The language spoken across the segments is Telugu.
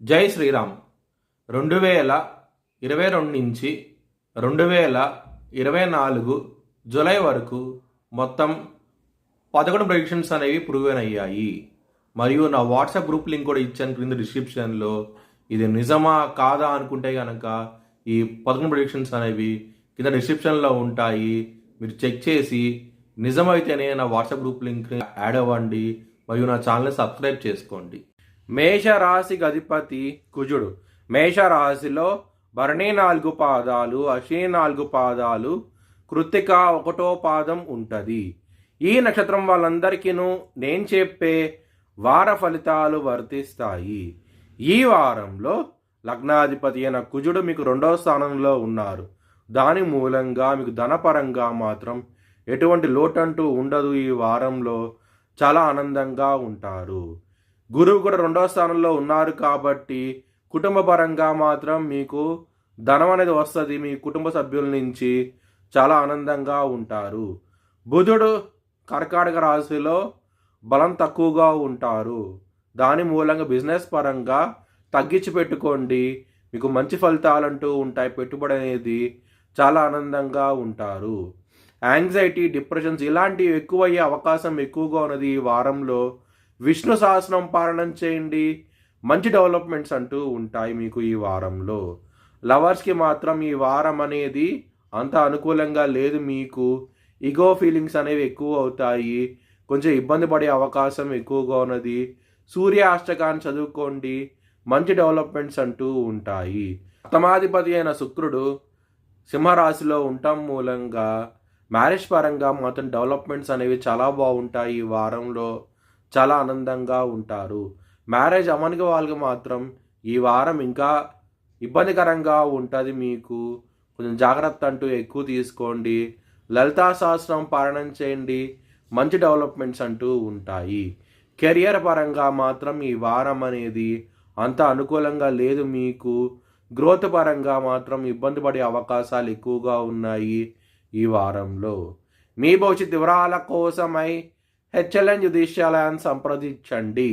జై శ్రీరామ్. 2022 నుంచి 2024 జూలై వరకు మొత్తం 11 ప్రెడిక్షన్స్ అనేవి ప్రూవెన్ అయ్యాయి. మరియు నా వాట్సాప్ గ్రూప్ లింక్ కూడా ఇచ్చాను క్రింద డిస్క్రిప్షన్లో. ఇది నిజమా కాదా అనుకుంటే కనుక ఈ 11 ప్రెడిక్షన్స్ అనేవి కింద డిస్క్రిప్షన్లో ఉంటాయి. మీరు చెక్ చేసి నిజమైతేనే నా వాట్సాప్ గ్రూప్ లింక్ యాడ్ అవ్వండి మరియు నా ఛానల్ని సబ్స్క్రైబ్ చేసుకోండి. మేషరాశికి అధిపతి కుజుడు. మేషరాశిలో భరణి 4 పాదాలు, అశ్విని 4 పాదాలు, కృత్తిక 1వ పాదం ఉంటుంది. ఈ నక్షత్రం వాళ్ళందరికీ నేను చెప్పే వార ఫలితాలు వర్తిస్తాయి. ఈ వారంలో లగ్నాధిపతి అయిన కుజుడు మీకు 2వ స్థానంలో ఉన్నారు. దాని మూలంగా మీకు ధనపరంగా మాత్రం ఎటువంటి లోటంటూ ఉండదు. ఈ వారంలో చాలా ఆనందంగా ఉంటారు. గురువు కూడా 2వ స్థానంలో ఉన్నారు కాబట్టి కుటుంబ పరంగా మాత్రం మీకు ధనం అనేది వస్తుంది. మీ కుటుంబ సభ్యుల నుంచి చాలా ఆనందంగా ఉంటారు. బుధుడు కర్కాటక రాశిలో బలం తక్కువగా ఉంటారు. దాని మూలంగా బిజినెస్ పరంగా తగ్గించి పెట్టుకోండి. మీకు మంచి ఫలితాలంటూ ఉంటాయి. పెట్టుబడి అనేది చాలా ఆనందంగా ఉంటారు. యాంగ్జైటీ, డిప్రెషన్స్ ఇలాంటివి ఎక్కువయ్యే అవకాశం ఎక్కువగా ఉన్నది. ఈ వారంలో విష్ణు సహస్రం పారాయణం చేయండి. మంచి డెవలప్మెంట్స్ అంటూ ఉంటాయి మీకు ఈ వారంలో. లవర్స్కి మాత్రం ఈ వారం అనేది అంత అనుకూలంగా లేదు. మీకు ఈగో ఫీలింగ్స్ అనేవి ఎక్కువ అవుతాయి. కొంచెం ఇబ్బంది పడే అవకాశం ఎక్కువగా ఉన్నది. సూర్య అష్టకాన్ని చదువుకోండి. మంచి డెవలప్మెంట్స్ అంటూ ఉంటాయి. అష్టమాధిపతి అయిన శుక్రుడు సింహరాశిలో ఉండటం మూలంగా మ్యారేజ్ పరంగా మాత్రం డెవలప్మెంట్స్ అనేవి చాలా బాగుంటాయి. ఈ వారంలో చాలా ఆనందంగా ఉంటారు. మ్యారేజ్ అవ్వని వాళ్ళకి మాత్రం ఈ వారం ఇంకా ఇబ్బందికరంగా ఉంటుంది. మీకు కొంచెం జాగ్రత్త అంటూ ఎక్కువ తీసుకోండి. లలితా సహస్రం పారాయణం చేయండి. మంచి డెవలప్మెంట్స్ అంటూ ఉంటాయి. కెరియర్ పరంగా మాత్రం ఈ వారం అనేది అంత అనుకూలంగా లేదు. మీకు గ్రోత్ పరంగా మాత్రం ఇబ్బంది పడే అవకాశాలు ఎక్కువగా ఉన్నాయి. ఈ వారంలో మీ భవిష్యత్ వివరాల కోసమై హెచ్ఎల్ఎన్ జ్యోతిష్యాలయాన్ని సంప్రదించండి.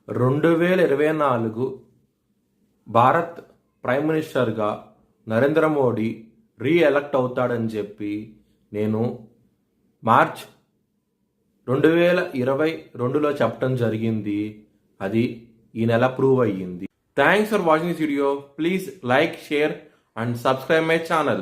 2024 భారత్ ప్రైమ్ మినిస్టర్గా నరేంద్ర మోడీ రీఎలక్ట్ అవుతాడని చెప్పి నేను మార్చ్ 2022లో చెప్పడం జరిగింది. అది ఈ నెల ప్రూవ్ అయ్యింది. Thanks for watching this video. Please like, share and subscribe my channel.